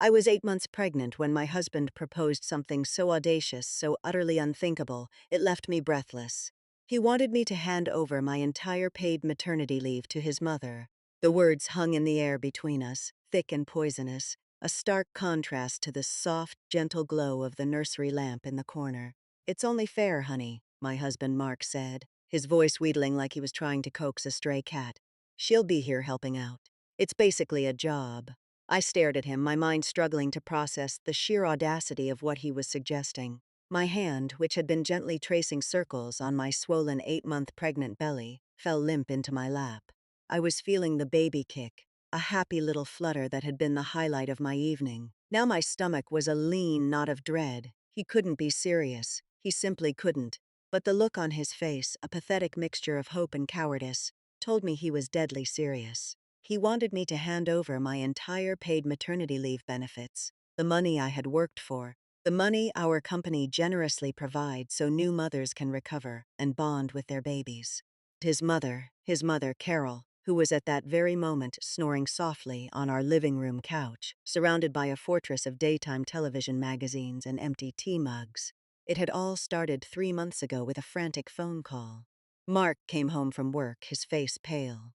I was 8 months pregnant when my husband proposed something so audacious, so utterly unthinkable, it left me breathless. He wanted me to hand over my entire paid maternity leave to his mother. The words hung in the air between us, thick and poisonous, a stark contrast to the soft, gentle glow of the nursery lamp in the corner. "It's only fair, honey," my husband Mark said, his voice wheedling like he was trying to coax a stray cat. "She'll be here helping out. It's basically a job." I stared at him, my mind struggling to process the sheer audacity of what he was suggesting. My hand, which had been gently tracing circles on my swollen 8-month pregnant belly, fell limp into my lap. I was feeling the baby kick, a happy little flutter that had been the highlight of my evening. Now my stomach was a lean knot of dread. He couldn't be serious. He simply couldn't. But the look on his face, a pathetic mixture of hope and cowardice, told me he was deadly serious. He wanted me to hand over my entire paid maternity leave benefits, the money I had worked for, the money our company generously provides so new mothers can recover and bond with their babies. His mother, Carol, who was at that very moment snoring softly on our living room couch, surrounded by a fortress of daytime television magazines and empty tea mugs. It had all started 3 months ago with a frantic phone call. Mark came home from work, his face pale.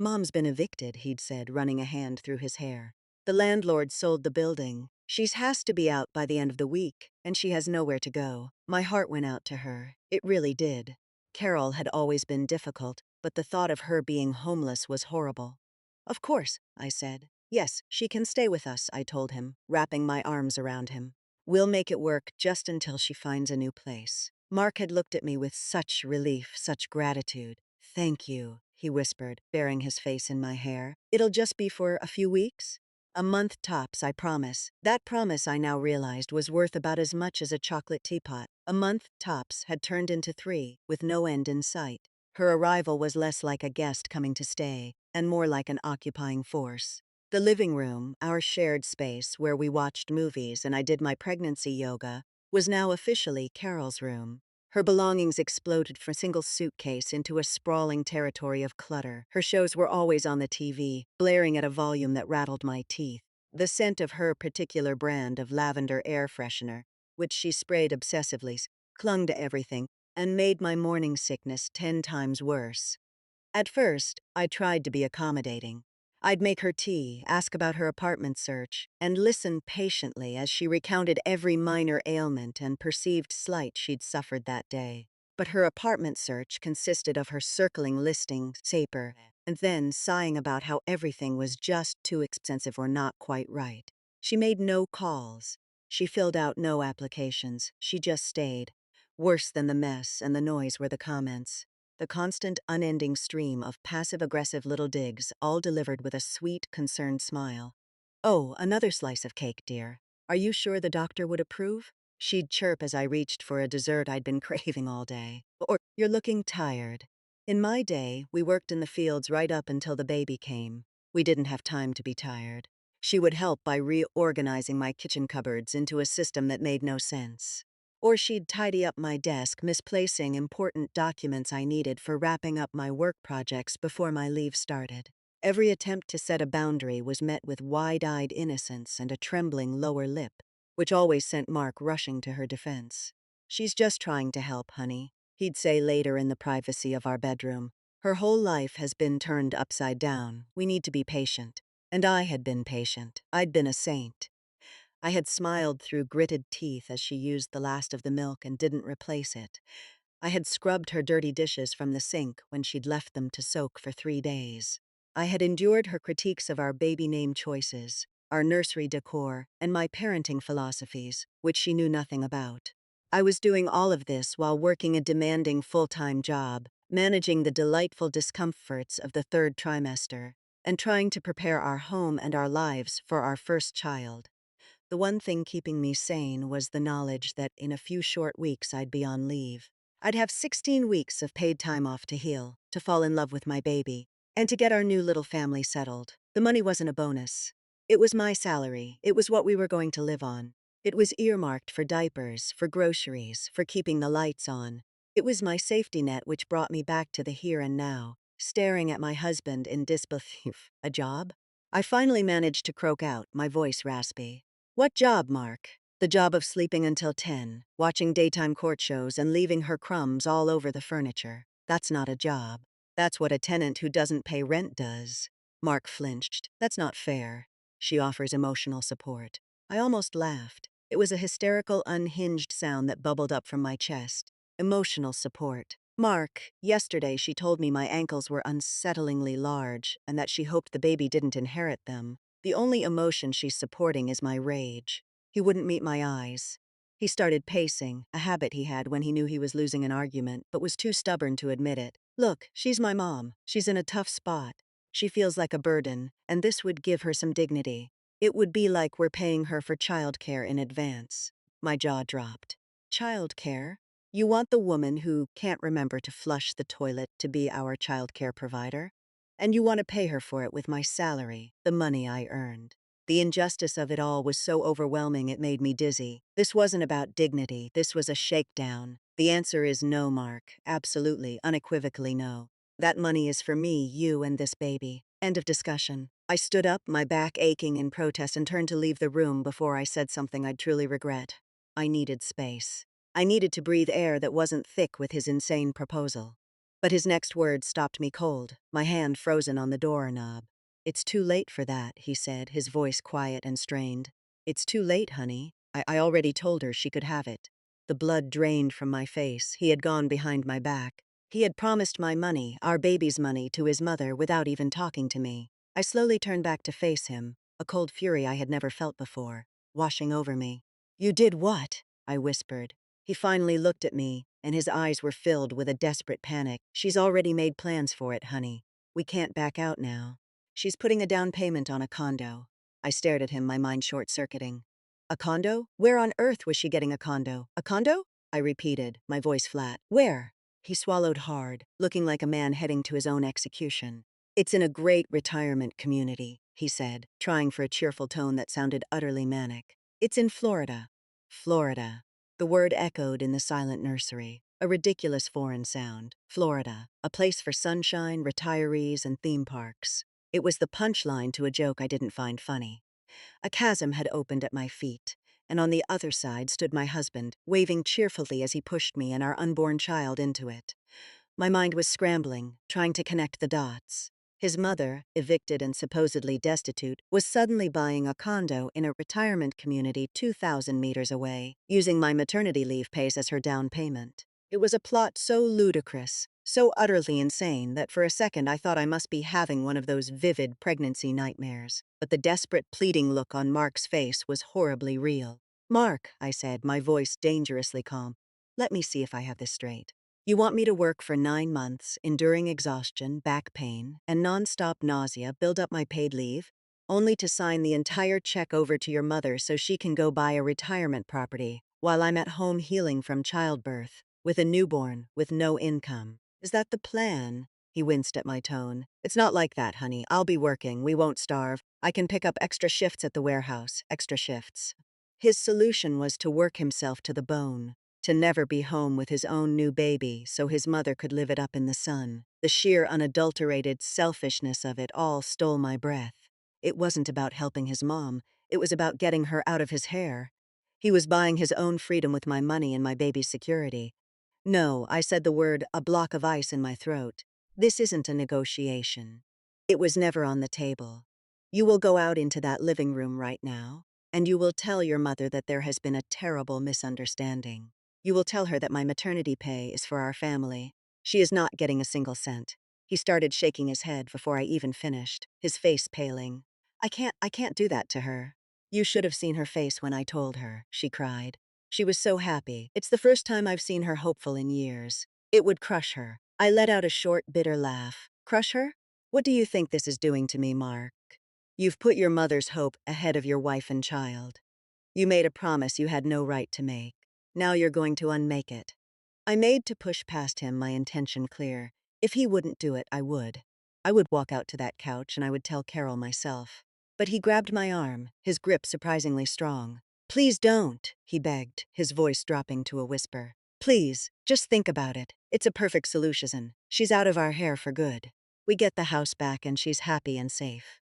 "Mom's been evicted," he'd said, running a hand through his hair. "The landlord sold the building. She's has to be out by the end of the week, and she has nowhere to go." My heart went out to her. It really did. Carol had always been difficult, but the thought of her being homeless was horrible. "Of course," I said. "Yes, she can stay with us," I told him, wrapping my arms around him. "We'll make it work just until she finds a new place." Mark had looked at me with such relief, such gratitude. "Thank you," he whispered, burying his face in my hair. "It'll just be for a few weeks? A month tops, I promise." That promise, I now realized, was worth about as much as a chocolate teapot. A month tops had turned into 3, with no end in sight. Her arrival was less like a guest coming to stay, and more like an occupying force. The living room, our shared space where we watched movies and I did my pregnancy yoga, was now officially Carol's room. Her belongings exploded from a single suitcase into a sprawling territory of clutter. Her shows were always on the TV, blaring at a volume that rattled my teeth. The scent of her particular brand of lavender air freshener, which she sprayed obsessively, clung to everything and made my morning sickness 10 times worse. At first, I tried to be accommodating. I'd make her tea, ask about her apartment search, and listen patiently as she recounted every minor ailment and perceived slight she'd suffered that day. But her apartment search consisted of her circling listing paper and then sighing about how everything was just too expensive or not quite right. She made no calls. She filled out no applications. She just stayed. Worse than the mess and the noise were the comments. The constant, unending stream of passive-aggressive little digs, all delivered with a sweet, concerned smile. "Oh, another slice of cake, dear. Are you sure the doctor would approve?" She'd chirp as I reached for a dessert I'd been craving all day. Or, "You're looking tired." In my day, we worked in the fields right up until the baby came. We didn't have time to be tired. She would help by reorganizing my kitchen cupboards into a system that made no sense. Or she'd tidy up my desk, misplacing important documents I needed for wrapping up my work projects before my leave started. Every attempt to set a boundary was met with wide-eyed innocence and a trembling lower lip, which always sent Mark rushing to her defense. "She's just trying to help, honey," he'd say later in the privacy of our bedroom. "Her whole life has been turned upside down. We need to be patient." And I had been patient. I'd been a saint. I had smiled through gritted teeth as she used the last of the milk and didn't replace it. I had scrubbed her dirty dishes from the sink when she'd left them to soak for 3 days. I had endured her critiques of our baby name choices, our nursery decor, and my parenting philosophies, which she knew nothing about. I was doing all of this while working a demanding full-time job, managing the delightful discomforts of the 3rd trimester, and trying to prepare our home and our lives for our first child. The one thing keeping me sane was the knowledge that in a few short weeks I'd be on leave. I'd have 16 weeks of paid time off to heal, to fall in love with my baby, and to get our new little family settled. The money wasn't a bonus. It was my salary. It was what we were going to live on. It was earmarked for diapers, for groceries, for keeping the lights on. It was my safety net which brought me back to the here and now, staring at my husband in disbelief. A job? I finally managed to croak out, my voice raspy. What job, Mark? The job of sleeping until 10, watching daytime court shows and leaving her crumbs all over the furniture. That's not a job. That's what a tenant who doesn't pay rent does. Mark flinched. That's not fair. She offers emotional support. I almost laughed. It was a hysterical, unhinged sound that bubbled up from my chest. Emotional support. Mark, yesterday she told me my ankles were unsettlingly large and that she hoped the baby didn't inherit them. The only emotion she's supporting is my rage. He wouldn't meet my eyes. He started pacing, a habit he had when he knew he was losing an argument, but was too stubborn to admit it. Look, she's my mom. She's in a tough spot. She feels like a burden, and this would give her some dignity. It would be like we're paying her for childcare in advance. My jaw dropped. Childcare? You want the woman who can't remember to flush the toilet to be our childcare provider? And you want to pay her for it with my salary, the money I earned. The injustice of it all was so overwhelming it made me dizzy. This wasn't about dignity, this was a shakedown. The answer is no, Mark. Absolutely, unequivocally no. That money is for me, you, and this baby. End of discussion. I stood up, my back aching in protest, and turned to leave the room before I said something I'd truly regret. I needed space. I needed to breathe air that wasn't thick with his insane proposal. But his next words stopped me cold, my hand frozen on the doorknob. It's too late for that, he said, his voice quiet and strained. It's too late, honey. I already told her she could have it. The blood drained from my face. He had gone behind my back. He had promised my money, our baby's money, to his mother without even talking to me. I slowly turned back to face him, a cold fury I had never felt before, washing over me. You did what? I whispered. He finally looked at me, and his eyes were filled with a desperate panic. She's already made plans for it, honey. We can't back out now. She's putting a down payment on a condo. I stared at him, my mind short-circuiting. A condo? Where on earth was she getting a condo? A condo? I repeated, my voice flat. Where? He swallowed hard, looking like a man heading to his own execution. It's in a great retirement community, he said, trying for a cheerful tone that sounded utterly manic. It's in Florida. Florida. The word echoed in the silent nursery, a ridiculous foreign sound. Florida, a place for sunshine, retirees, and theme parks. It was the punchline to a joke I didn't find funny. A chasm had opened at my feet, and on the other side stood my husband, waving cheerfully as he pushed me and our unborn child into it. My mind was scrambling, trying to connect the dots. His mother, evicted and supposedly destitute, was suddenly buying a condo in a retirement community 2,000 meters away, using my maternity leave pays as her down payment. It was a plot so ludicrous, so utterly insane that for a second I thought I must be having one of those vivid pregnancy nightmares. But the desperate, pleading look on Mark's face was horribly real. Mark, I said, my voice dangerously calm, let me see if I have this straight. You want me to work for 9 months, enduring exhaustion, back pain, and nonstop nausea, build up my paid leave, only to sign the entire check over to your mother so she can go buy a retirement property while I'm at home healing from childbirth, with a newborn, with no income. Is that the plan? He winced at my tone. It's not like that, honey. I'll be working. We won't starve. I can pick up extra shifts at the warehouse. Extra shifts. His solution was to work himself to the bone, to never be home with his own new baby so his mother could live it up in the sun. The sheer unadulterated selfishness of it all stole my breath. It wasn't about helping his mom. It was about getting her out of his hair. He was buying his own freedom with my money and my baby's security. No, I said the word, a block of ice in my throat. This isn't a negotiation. It was never on the table. You will go out into that living room right now, and you will tell your mother that there has been a terrible misunderstanding. You will tell her that my maternity pay is for our family. She is not getting a single cent. He started shaking his head before I even finished, his face paling. I can't do that to her. You should have seen her face when I told her, she cried. She was so happy. It's the first time I've seen her hopeful in years. It would crush her. I let out a short, bitter laugh. Crush her? What do you think this is doing to me, Mark? You've put your mother's hope ahead of your wife and child. You made a promise you had no right to make. Now you're going to unmake it. I made to push past him, my intention clear. If he wouldn't do it, I would. I would walk out to that couch and I would tell Carol myself. But he grabbed my arm, his grip surprisingly strong. Please don't, he begged, his voice dropping to a whisper. Please, just think about it. It's a perfect solution. She's out of our hair for good. We get the house back and she's happy and safe.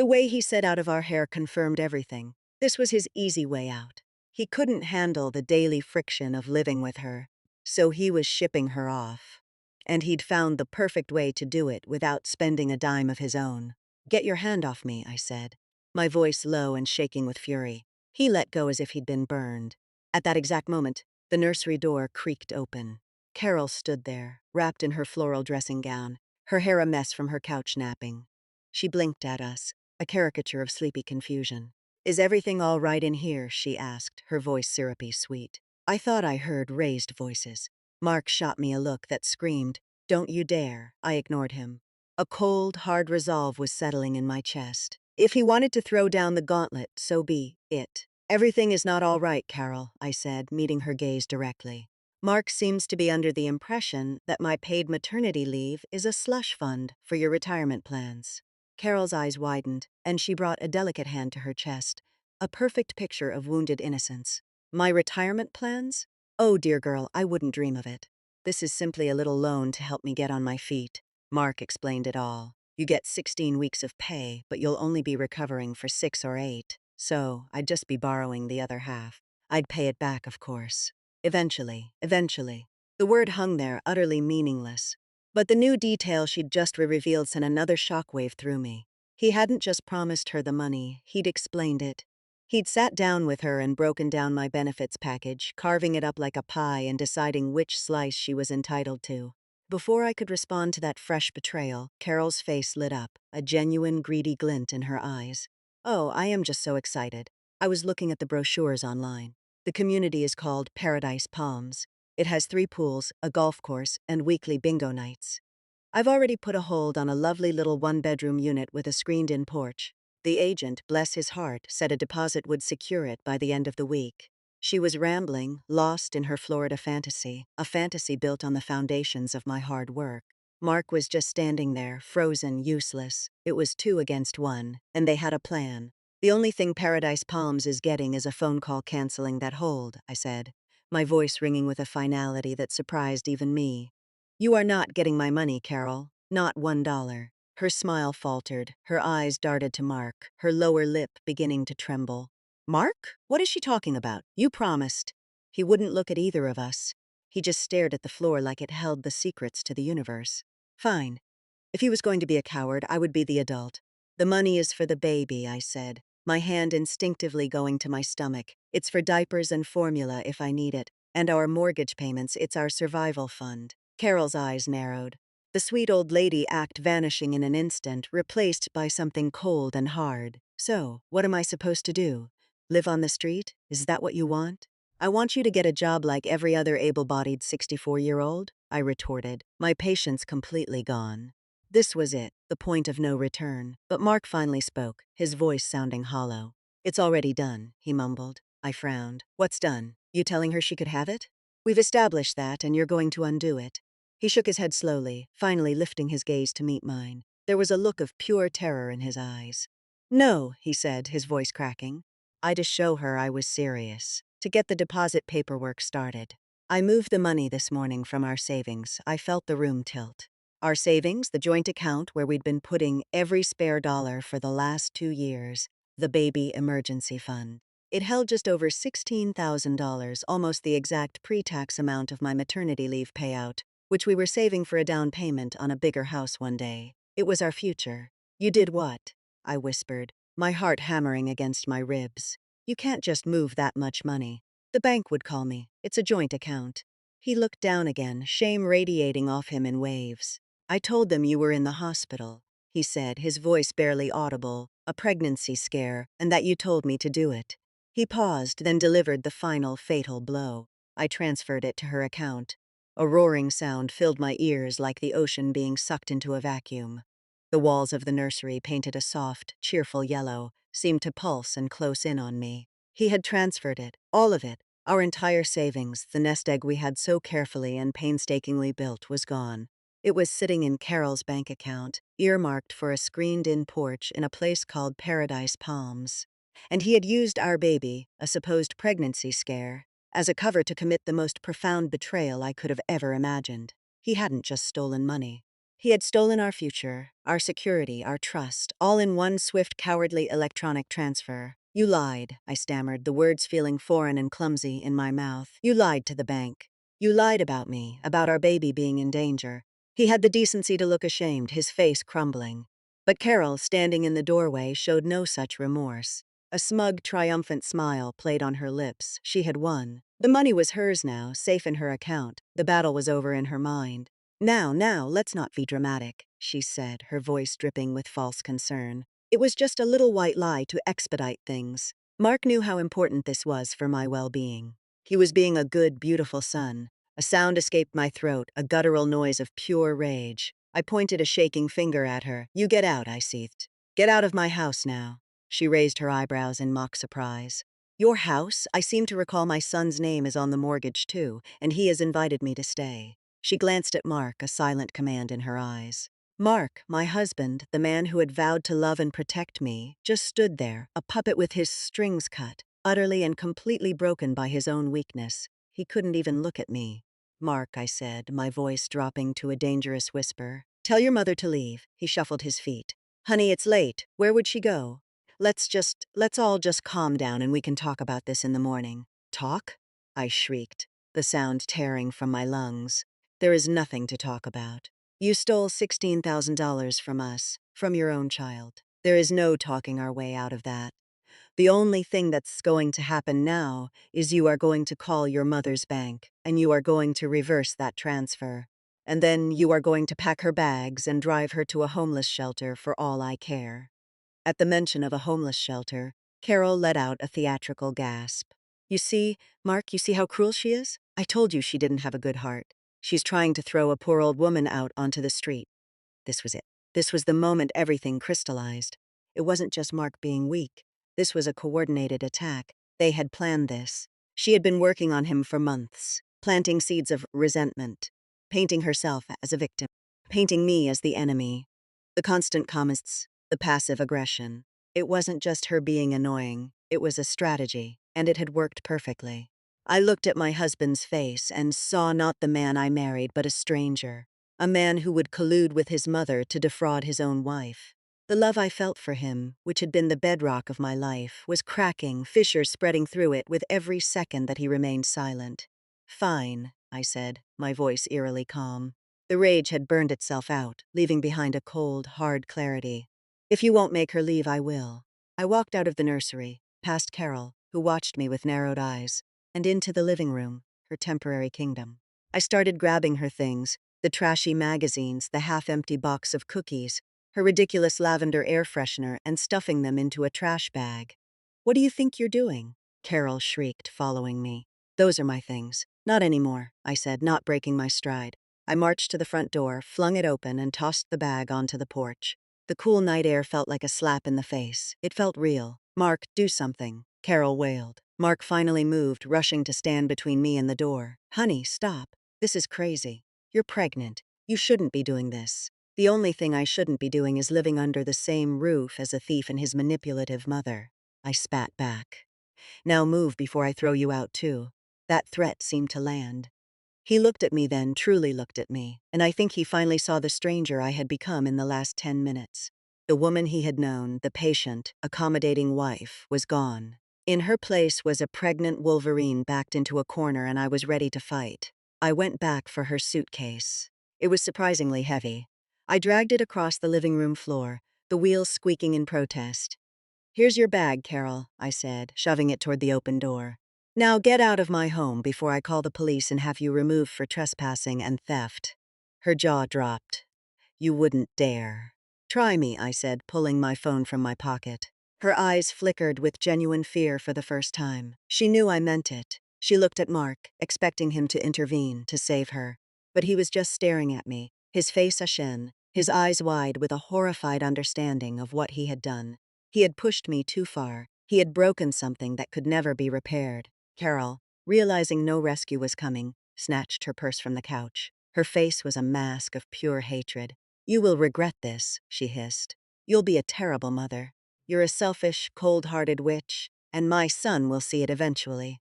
The way he said out of our hair confirmed everything. This was his easy way out. He couldn't handle the daily friction of living with her, so he was shipping her off. And he'd found the perfect way to do it without spending a dime of his own. "Get your hand off me," I said, my voice low and shaking with fury. He let go as if he'd been burned. At that exact moment, the nursery door creaked open. Carol stood there, wrapped in her floral dressing gown, her hair a mess from her couch napping. She blinked at us, a caricature of sleepy confusion. "Is everything all right in here?" she asked, her voice syrupy sweet. I thought I heard raised voices. Mark shot me a look that screamed, "Don't you dare." I ignored him. A cold, hard resolve was settling in my chest. If he wanted to throw down the gauntlet, so be it. "Everything is not all right, Carol," I said, meeting her gaze directly. "Mark seems to be under the impression that my paid maternity leave is a slush fund for your retirement plans." Carol's eyes widened, and she brought a delicate hand to her chest, a perfect picture of wounded innocence. "My retirement plans? Oh, dear girl, I wouldn't dream of it. This is simply a little loan to help me get on my feet." Mark explained it all. "You get 16 weeks of pay, but you'll only be recovering for 6 or 8. So I'd just be borrowing the other half. I'd pay it back, of course. Eventually. The word hung there, utterly meaningless. But the new detail she'd just revealed sent another shockwave through me. He hadn't just promised her the money, he'd explained it. He'd sat down with her and broken down my benefits package, carving it up like a pie and deciding which slice she was entitled to. Before I could respond to that fresh betrayal, Carol's face lit up, a genuine greedy glint in her eyes. "Oh, I am just so excited. I was looking at the brochures online. The community is called Paradise Palms. It has 3 pools, a golf course, and weekly bingo nights. I've already put a hold on a lovely little 1-bedroom unit with a screened-in porch. The agent, bless his heart, said a deposit would secure it by the end of the week." She was rambling, lost in her Florida fantasy, a fantasy built on the foundations of my hard work. Mark was just standing there, frozen, useless. It was 2 against 1, and they had a plan. "The only thing Paradise Palms is getting is a phone call canceling that hold," I said, my voice ringing with a finality that surprised even me. "You are not getting my money, Carol. Not $1. Her smile faltered, her eyes darted to Mark, her lower lip beginning to tremble. "Mark? What is she talking about? You promised." He wouldn't look at either of us. He just stared at the floor like it held the secrets to the universe. Fine. If he was going to be a coward, I would be the adult. "The money is for the baby," I said, my hand instinctively going to my stomach. "It's for diapers and formula if I need it, and our mortgage payments, it's our survival fund." Carol's eyes narrowed. The sweet old lady act vanishing in an instant, replaced by something cold and hard. "So, what am I supposed to do? Live on the street? Is that what you want?" "I want you to get a job like every other able-bodied 64-year-old, I retorted, my patience completely gone. This was it, the point of no return. But Mark finally spoke, his voice sounding hollow. "It's already done," he mumbled. I frowned. "What's done? You telling her she could have it?" "We've established that, and you're going to undo it." He shook his head slowly, finally lifting his gaze to meet mine. There was a look of pure terror in his eyes. "No," he said, his voice cracking. "I to show her I was serious. To get the deposit paperwork started. I moved the money this morning from our savings. I felt the room tilt. Our savings, the joint account where we'd been putting every spare dollar for the last 2 years, the baby emergency fund. It held just over $16,000, almost the exact pre-tax amount of my maternity leave payout, which we were saving for a down payment on a bigger house one day. It was our future. "You did what?" I whispered, my heart hammering against my ribs. "You can't just move that much money. The bank would call me. It's a joint account." He looked down again, shame radiating off him in waves. "I told them you were in the hospital," he said, his voice barely audible, "a pregnancy scare, and that you told me to do it." He paused, then delivered the final fatal blow. I transferred it to her account. A roaring sound filled my ears like the ocean being sucked into a vacuum. The walls of the nursery, painted a soft, cheerful yellow, seemed to pulse and close in on me. He had transferred it, all of it. Our entire savings, the nest egg we had so carefully and painstakingly built, was gone. It was sitting in Carol's bank account, earmarked for a screened-in porch in a place called Paradise Palms. And he had used our baby, a supposed pregnancy scare, as a cover to commit the most profound betrayal I could have ever imagined. He hadn't just stolen money. He had stolen our future, our security, our trust, all in one swift, cowardly electronic transfer. You lied, I stammered, the words feeling foreign and clumsy in my mouth. You lied to the bank. You lied about me, about our baby being in danger. He had the decency to look ashamed, his face crumbling. But Carol, standing in the doorway, showed no such remorse. A smug, triumphant smile played on her lips. She had won. The money was hers now, safe in her account. The battle was over in her mind. Now, let's not be dramatic, she said, her voice dripping with false concern. It was just a little white lie to expedite things. Mark knew how important this was for my well-being. He was being a good, beautiful son. A sound escaped my throat, a guttural noise of pure rage. I pointed a shaking finger at her. You get out, I seethed. Get out of my house now. She raised her eyebrows in mock surprise. Your house? I seem to recall my son's name is on the mortgage too, and he has invited me to stay. She glanced at Mark, a silent command in her eyes. Mark, my husband, the man who had vowed to love and protect me, just stood there, a puppet with his strings cut, utterly and completely broken by his own weakness. He couldn't even look at me. Mark, I said, my voice dropping to a dangerous whisper. Tell your mother to leave. He shuffled his feet. Honey, it's late. Where would she go? Let's all just calm down and we can talk about this in the morning. Talk? I shrieked, the sound tearing from my lungs. There is nothing to talk about. You stole $16,000 from us, from your own child. There is no talking our way out of that. The only thing that's going to happen now is you are going to call your mother's bank, and you are going to reverse that transfer. And then you are going to pack her bags and drive her to a homeless shelter for all I care. At the mention of a homeless shelter, Carol let out a theatrical gasp. You see, Mark, you see how cruel she is? I told you she didn't have a good heart. She's trying to throw a poor old woman out onto the street. This was it. This was the moment everything crystallized. It wasn't just Mark being weak. This was a coordinated attack. They had planned this. She had been working on him for months, planting seeds of resentment, painting herself as a victim, painting me as the enemy. The constant comments, the passive aggression. It wasn't just her being annoying. It was a strategy, and it had worked perfectly. I looked at my husband's face and saw not the man I married, but a stranger. A man who would collude with his mother to defraud his own wife. The love I felt for him, which had been the bedrock of my life, was cracking, fissures spreading through it with every second that he remained silent. Fine, I said, my voice eerily calm. The rage had burned itself out, leaving behind a cold, hard clarity. If you won't make her leave, I will. I walked out of the nursery, past Carol, who watched me with narrowed eyes, and into the living room, her temporary kingdom. I started grabbing her things, the trashy magazines, the half-empty box of cookies, her ridiculous lavender air freshener, and stuffing them into a trash bag. What do you think you're doing? Carol shrieked, following me. Those are my things. Not anymore, I said, not breaking my stride. I marched to the front door, flung it open, and tossed the bag onto the porch. The cool night air felt like a slap in the face. It felt real. Mark, do something, Carol wailed. Mark finally moved, rushing to stand between me and the door. Honey, stop. This is crazy. You're pregnant. You shouldn't be doing this. The only thing I shouldn't be doing is living under the same roof as a thief and his manipulative mother. I spat back. Now move before I throw you out too. That threat seemed to land. He looked at me then, truly looked at me, and I think he finally saw the stranger I had become in the last 10 minutes. The woman he had known, the patient, accommodating wife, was gone. In her place was a pregnant Wolverine backed into a corner, and I was ready to fight. I went back for her suitcase. It was surprisingly heavy. I dragged it across the living room floor, the wheels squeaking in protest. Here's your bag, Carol, I said, shoving it toward the open door. Now get out of my home before I call the police and have you removed for trespassing and theft. Her jaw dropped. You wouldn't dare. Try me, I said, pulling my phone from my pocket. Her eyes flickered with genuine fear for the first time. She knew I meant it. She looked at Mark, expecting him to intervene, to save her. But he was just staring at me, his face ashen, his eyes wide with a horrified understanding of what he had done. He had pushed me too far. He had broken something that could never be repaired. Carol, realizing no rescue was coming, snatched her purse from the couch. Her face was a mask of pure hatred. You will regret this, she hissed. You'll be a terrible mother. You're a selfish, cold-hearted witch, and my son will see it eventually.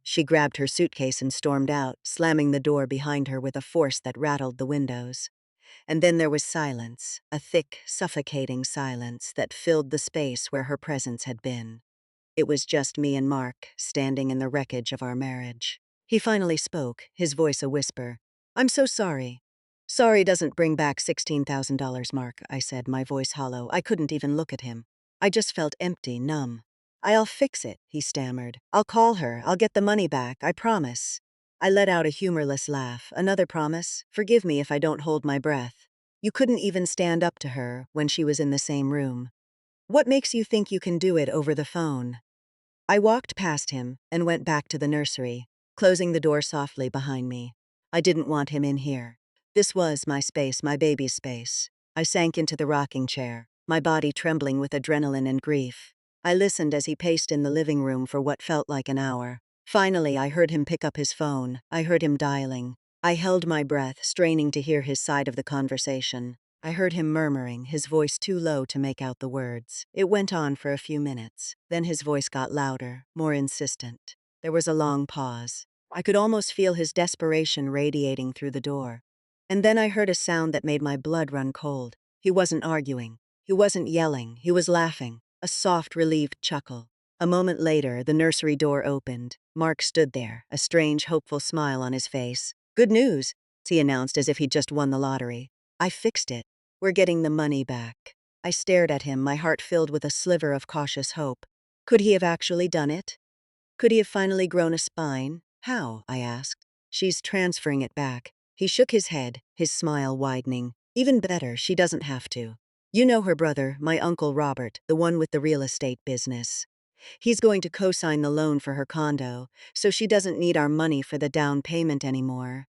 She grabbed her suitcase and stormed out, slamming the door behind her with a force that rattled the windows. And then there was silence, a thick, suffocating silence that filled the space where her presence had been. It was just me and Mark, standing in the wreckage of our marriage. He finally spoke, his voice a whisper. "I'm so sorry." "Sorry doesn't bring back $16,000, Mark," I said, my voice hollow. I couldn't even look at him. I just felt empty, numb. "I'll fix it," he stammered. "I'll call her. I'll get the money back, I promise." I let out a humorless laugh. "Another promise? Forgive me if I don't hold my breath. You couldn't even stand up to her when she was in the same room. What makes you think you can do it over the phone?" I walked past him and went back to the nursery, closing the door softly behind me. I didn't want him in here. This was my space, my baby's space. I sank into the rocking chair, my body trembling with adrenaline and grief. I listened as he paced in the living room for what felt like an hour. Finally, I heard him pick up his phone. I heard him dialing. I held my breath, straining to hear his side of the conversation. I heard him murmuring, his voice too low to make out the words. It went on for a few minutes. Then his voice got louder, more insistent. There was a long pause. I could almost feel his desperation radiating through the door. And then I heard a sound that made my blood run cold. He wasn't arguing. He wasn't yelling. He was laughing. A soft, relieved chuckle. A moment later, the nursery door opened. Mark stood there, a strange, hopeful smile on his face. "Good news," he announced as if he'd just won the lottery. "I fixed it. We're getting the money back." I stared at him, my heart filled with a sliver of cautious hope. Could he have actually done it? Could he have finally grown a spine? How? I asked. "She's transferring it back." He shook his head, his smile widening. "Even better, she doesn't have to. You know her brother, my Uncle Robert, the one with the real estate business. He's going to co-sign the loan for her condo, so she doesn't need our money for the down payment anymore.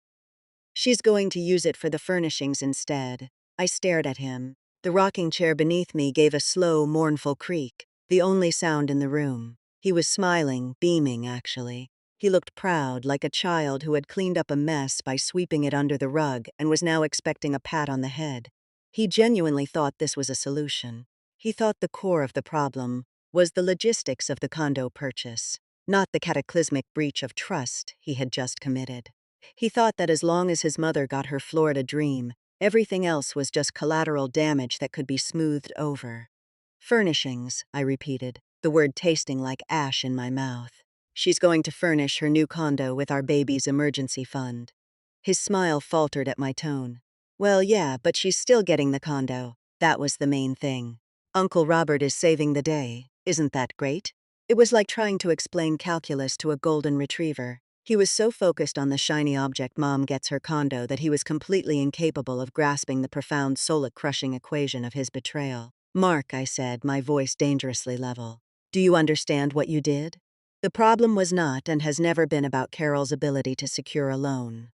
She's going to use it for the furnishings instead." I stared at him. The rocking chair beneath me gave a slow, mournful creak, the only sound in the room. He was smiling, beaming, actually. He looked proud, like a child who had cleaned up a mess by sweeping it under the rug and was now expecting a pat on the head. He genuinely thought this was a solution. He thought the core of the problem was the logistics of the condo purchase, not the cataclysmic breach of trust he had just committed. He thought that as long as his mother got her Florida dream, everything else was just collateral damage that could be smoothed over. "Furnishings," I repeated, the word tasting like ash in my mouth. "She's going to furnish her new condo with our baby's emergency fund." His smile faltered at my tone. "Well, yeah, but she's still getting the condo. That was the main thing. Uncle Robert is saving the day. Isn't that great?" It was like trying to explain calculus to a golden retriever. He was so focused on the shiny object Mom gets her condo that he was completely incapable of grasping the profound soul-crushing equation of his betrayal. "Mark," I said, my voice dangerously level, "do you understand what you did? The problem was not and has never been about Carol's ability to secure a loan.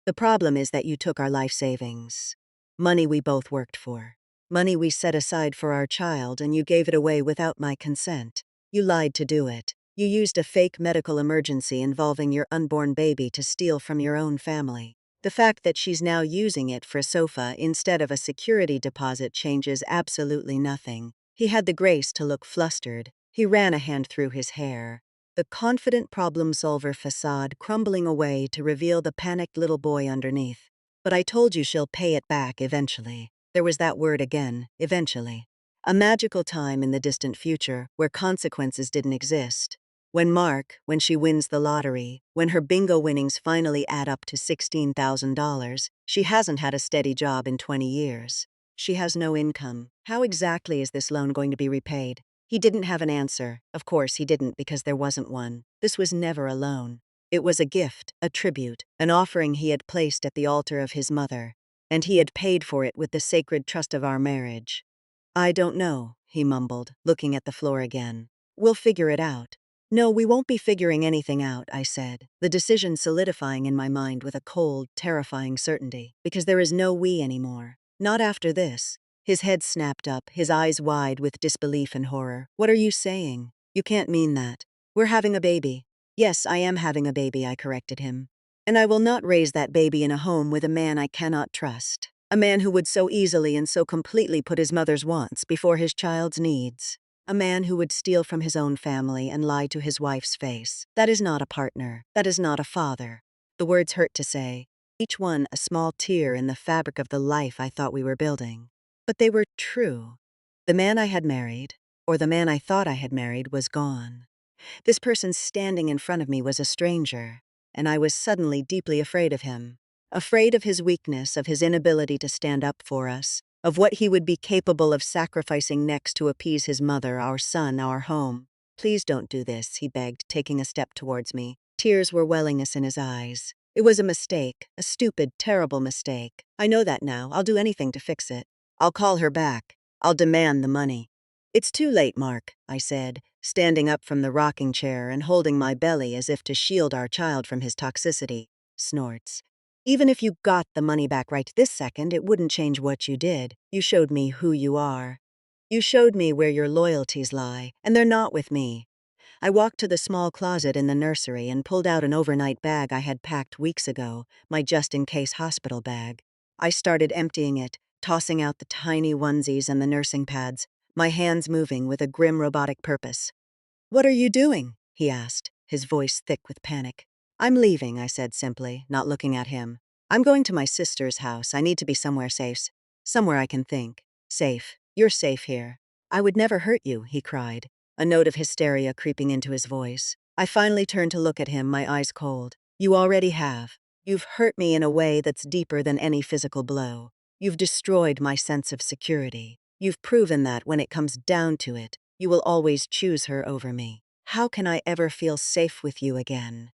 The problem is that you took our life savings. Money we both worked for. Money we set aside for our child, and you gave it away without my consent. You lied to do it. You used a fake medical emergency involving your unborn baby to steal from your own family. The fact that she's now using it for a sofa instead of a security deposit changes absolutely nothing." He had the grace to look flustered. He ran a hand through his hair, the confident problem-solver facade crumbling away to reveal the panicked little boy underneath. "But I told you she'll pay it back eventually." There was that word again, eventually. A magical time in the distant future where consequences didn't exist. When she wins the lottery, when her bingo winnings finally add up to $16,000, she hasn't had a steady job in 20 years. She has no income. How exactly is this loan going to be repaid? He didn't have an answer. Of course he didn't, because there wasn't one. This was never a loan. It was a gift, a tribute, an offering he had placed at the altar of his mother, and he had paid for it with the sacred trust of our marriage. "I don't know," he mumbled, looking at the floor again. "We'll figure it out." "No, we won't be figuring anything out," I said, the decision solidifying in my mind with a cold, terrifying certainty, because there is no we anymore. Not after this. His head snapped up, his eyes wide with disbelief and horror. "What are you saying? You can't mean that. We're having a baby." "Yes, I am having a baby," I corrected him. "And I will not raise that baby in a home with a man I cannot trust. A man who would so easily and so completely put his mother's wants before his child's needs. A man who would steal from his own family and lie to his wife's face. That is not a partner. That is not a father." The words hurt to say. each one a small tear in the fabric of the life I thought we were building. But they were true. The man I had married, or the man I thought I had married, was gone. This person standing in front of me was a stranger, and I was suddenly deeply afraid of him. Afraid of his weakness, of his inability to stand up for us, of what he would be capable of sacrificing next to appease his mother, our son, our home. "Please don't do this," he begged, taking a step towards me. Tears were welling us in his eyes. "It was a mistake, a stupid, terrible mistake. I know that now. I'll do anything to fix it. I'll call her back. I'll demand the money." "It's too late, Mark," I said, standing up from the rocking chair and holding my belly as if to shield our child from his toxicity. Snorts. "Even if you got the money back right this second, it wouldn't change what you did. You showed me who you are. You showed me where your loyalties lie, and they're not with me." I walked to the small closet in the nursery and pulled out an overnight bag I had packed weeks ago, my just-in-case hospital bag. I started emptying it, tossing out the tiny onesies and the nursing pads, my hands moving with a grim robotic purpose. "What are you doing?" he asked, his voice thick with panic. "I'm leaving," I said simply, not looking at him. "I'm going to my sister's house. I need to be somewhere safe. Somewhere I can think. Safe. You're safe here." "I would never hurt you," he cried, a note of hysteria creeping into his voice. I finally turned to look at him, my eyes cold. "You already have. You've hurt me in a way that's deeper than any physical blow. You've destroyed my sense of security. You've proven that when it comes down to it, you will always choose her over me. How can I ever feel safe with you again?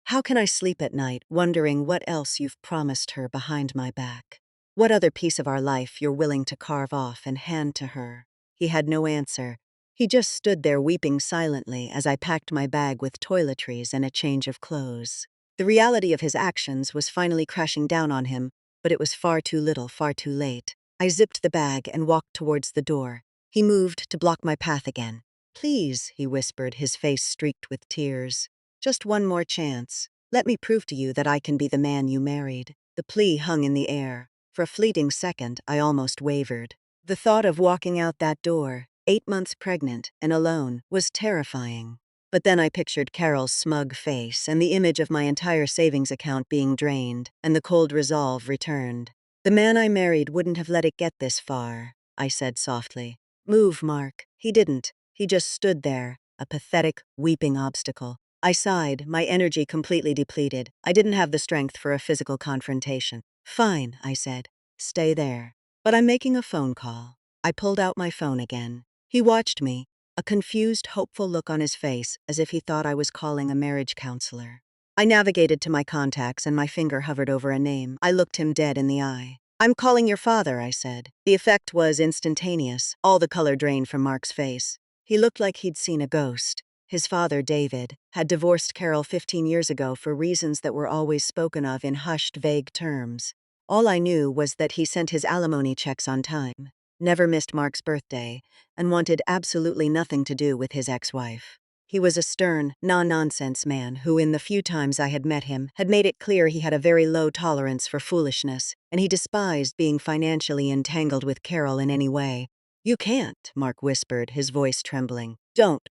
How can I sleep at night wondering what else you've promised her behind my back? What other piece of our life you're willing to carve off and hand to her?" He had no answer. He just stood there weeping silently as I packed my bag with toiletries and a change of clothes. The reality of his actions was finally crashing down on him, but it was far too little, far too late. I zipped the bag and walked towards the door. He moved to block my path again. "Please," he whispered, his face streaked with tears. "Just one more chance. Let me prove to you that I can be the man you married." The plea hung in the air. For a fleeting second, I almost wavered. The thought of walking out that door, 8 months pregnant and alone, was terrifying. But then I pictured Carol's smug face and the image of my entire savings account being drained, and the cold resolve returned. "The man I married wouldn't have let it get this far," I said softly. "Move, Mark." He didn't. He just stood there, a pathetic, weeping obstacle. I sighed, my energy completely depleted. I didn't have the strength for a physical confrontation. "Fine," I said. "Stay there. But I'm making a phone call." I pulled out my phone again. He watched me, a confused, hopeful look on his face, as if he thought I was calling a marriage counselor. I navigated to my contacts and my finger hovered over a name. I looked him dead in the eye. "I'm calling your father," I said. The effect was instantaneous. All the color drained from Mark's face. He looked like he'd seen a ghost. His father, David, had divorced Carol 15 years ago for reasons that were always spoken of in hushed, vague terms. All I knew was that he sent his alimony checks on time, never missed Mark's birthday, and wanted absolutely nothing to do with his ex-wife. He was a stern, non-nonsense man who, in the few times I had met him, had made it clear he had a very low tolerance for foolishness, and he despised being financially entangled with Carol in any way. "You can't," Mark whispered, his voice trembling.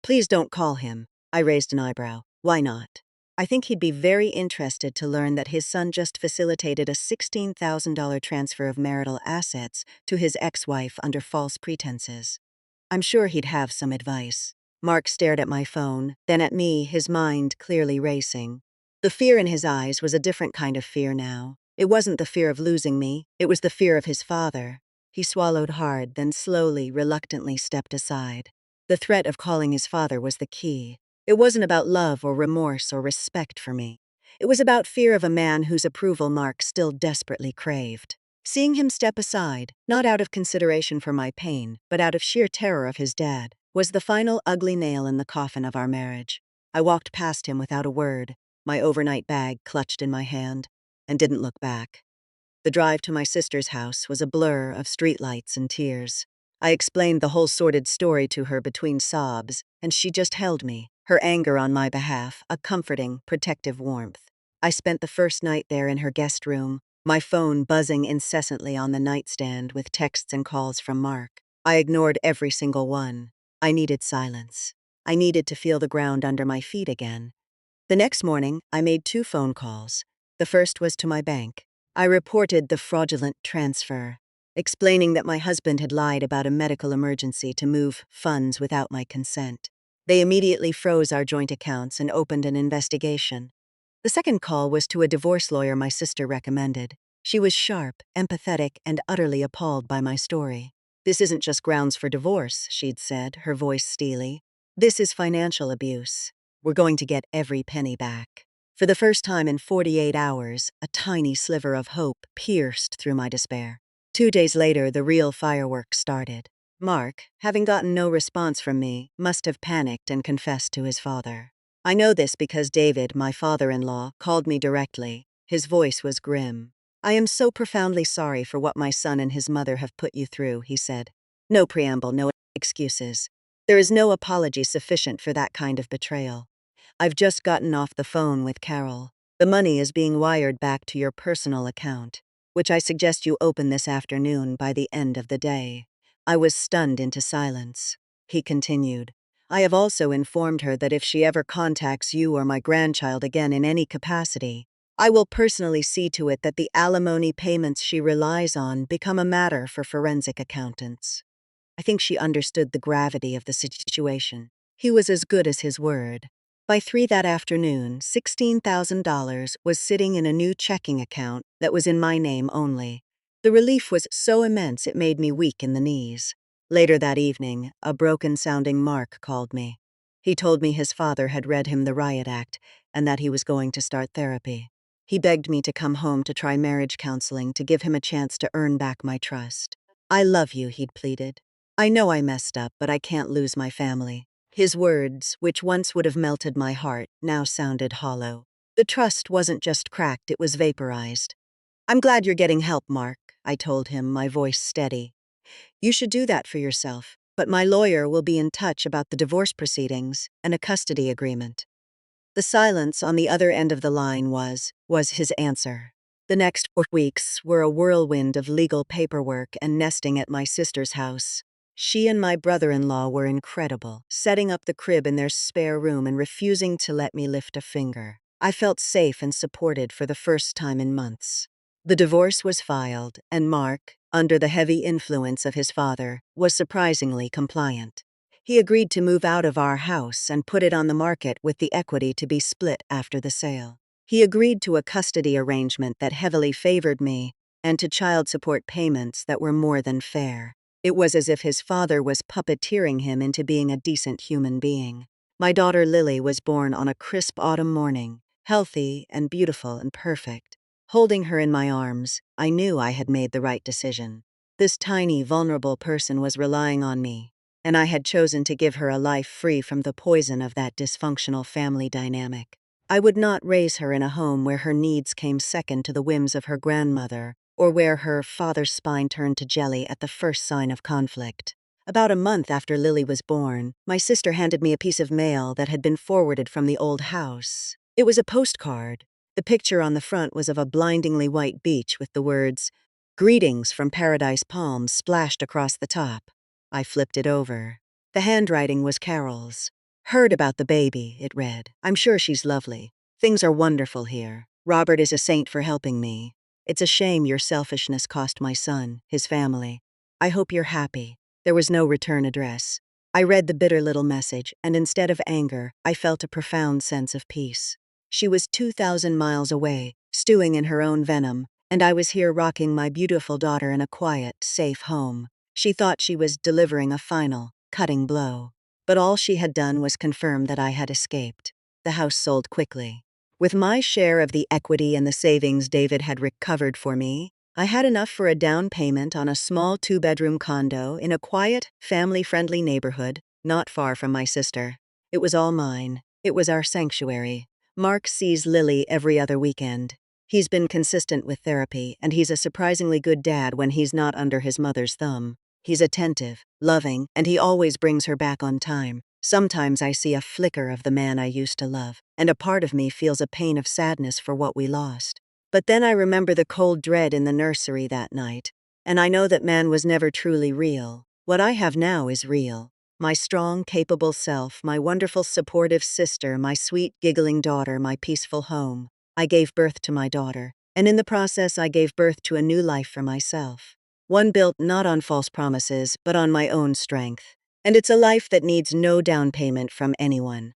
Please don't call him." I raised an eyebrow. "Why not?" "I think he'd be very interested to learn that his son just facilitated a $16,000 transfer of marital assets to his ex-wife under false pretenses. I'm sure he'd have some advice." Mark stared at my phone, then at me, his mind clearly racing. The fear in his eyes was a different kind of fear now. It wasn't the fear of losing me, it was the fear of his father. He swallowed hard, then slowly, reluctantly stepped aside. The threat of calling his father was the key. It wasn't about love or remorse or respect for me. It was about fear of a man whose approval Mark still desperately craved. Seeing him step aside, not out of consideration for my pain, but out of sheer terror of his dad, was the final ugly nail in the coffin of our marriage. I walked past him without a word, my overnight bag clutched in my hand, and didn't look back. The drive to my sister's house was a blur of streetlights and tears. I explained the whole sordid story to her between sobs, and she just held me, her anger on my behalf, a comforting, protective warmth. I spent the first night there in her guest room, my phone buzzing incessantly on the nightstand with texts and calls from Mark. I ignored every single one. I needed silence. I needed to feel the ground under my feet again. The next morning, I made 2 phone calls. The first was to my bank. I reported the fraudulent transfer, explaining that my husband had lied about a medical emergency to move funds without my consent. They immediately froze our joint accounts and opened an investigation. The second call was to a divorce lawyer my sister recommended. She was sharp, empathetic, and utterly appalled by my story. "This isn't just grounds for divorce," she'd said, her voice steely. "This is financial abuse. We're going to get every penny back." For the first time in 48 hours, a tiny sliver of hope pierced through my despair. 2 days later, the real fireworks started. Mark, having gotten no response from me, must have panicked and confessed to his father. I know this because David, my father-in-law, called me directly. His voice was grim. "I am so profoundly sorry for what my son and his mother have put you through," he said. "No preamble, no excuses. There is no apology sufficient for that kind of betrayal. I've just gotten off the phone with Carol. The money is being wired back to your personal account, which I suggest you open this afternoon by the end of the day." I was stunned into silence. He continued, "I have also informed her that if she ever contacts you or my grandchild again in any capacity, I will personally see to it that the alimony payments she relies on become a matter for forensic accountants." I think she understood the gravity of the situation. He was as good as his word. By 3 that afternoon, $16,000 was sitting in a new checking account that was in my name only. The relief was so immense it made me weak in the knees. Later that evening, a broken-sounding Mark called me. He told me his father had read him the Riot Act and that he was going to start therapy. He begged me to come home to try marriage counseling to give him a chance to earn back my trust. "I love you," he'd pleaded. "I know I messed up, but I can't lose my family." His words, which once would have melted my heart, now sounded hollow. The trust wasn't just cracked, it was vaporized. "I'm glad you're getting help, Mark," I told him, my voice steady. "You should do that for yourself, but my lawyer will be in touch about the divorce proceedings and a custody agreement." The silence on the other end of the line was his answer. The next 4 weeks were a whirlwind of legal paperwork and nesting at my sister's house. She and my brother-in-law were incredible, setting up the crib in their spare room and refusing to let me lift a finger. I felt safe and supported for the first time in months. The divorce was filed, and Mark, under the heavy influence of his father, was surprisingly compliant. He agreed to move out of our house and put it on the market with the equity to be split after the sale. He agreed to a custody arrangement that heavily favored me and to child support payments that were more than fair. It was as if his father was puppeteering him into being a decent human being. My daughter Lily was born on a crisp autumn morning, healthy and beautiful and perfect. Holding her in my arms, I knew I had made the right decision. This tiny, vulnerable person was relying on me, and I had chosen to give her a life free from the poison of that dysfunctional family dynamic. I would not raise her in a home where her needs came second to the whims of her grandmother, or where her father's spine turned to jelly at the first sign of conflict. About a month after Lily was born, my sister handed me a piece of mail that had been forwarded from the old house. It was a postcard. The picture on the front was of a blindingly white beach with the words, "Greetings from Paradise Palms," splashed across the top. I flipped it over. The handwriting was Carol's. "Heard about the baby," it read. "I'm sure she's lovely. Things are wonderful here. Robert is a saint for helping me. It's a shame your selfishness cost my son, his family. I hope you're happy." There was no return address. I read the bitter little message, and instead of anger, I felt a profound sense of peace. She was 2,000 miles away, stewing in her own venom, and I was here rocking my beautiful daughter in a quiet, safe home. She thought she was delivering a final, cutting blow. But all she had done was confirm that I had escaped. The house sold quickly. With my share of the equity and the savings David had recovered for me, I had enough for a down payment on a small 2-bedroom condo in a quiet, family-friendly neighborhood, not far from my sister. It was all mine. It was our sanctuary. Mark sees Lily every other weekend. He's been consistent with therapy, and he's a surprisingly good dad when he's not under his mother's thumb. He's attentive, loving, and he always brings her back on time. Sometimes I see a flicker of the man I used to love, and a part of me feels a pain of sadness for what we lost. But then I remember the cold dread in the nursery that night, and I know that man was never truly real. What I have now is real. My strong, capable self, my wonderful, supportive sister, my sweet, giggling daughter, my peaceful home. I gave birth to my daughter, And in the process, I gave birth to a new life for myself. One built not on false promises, but on my own strength. And it's a life that needs no down payment from anyone.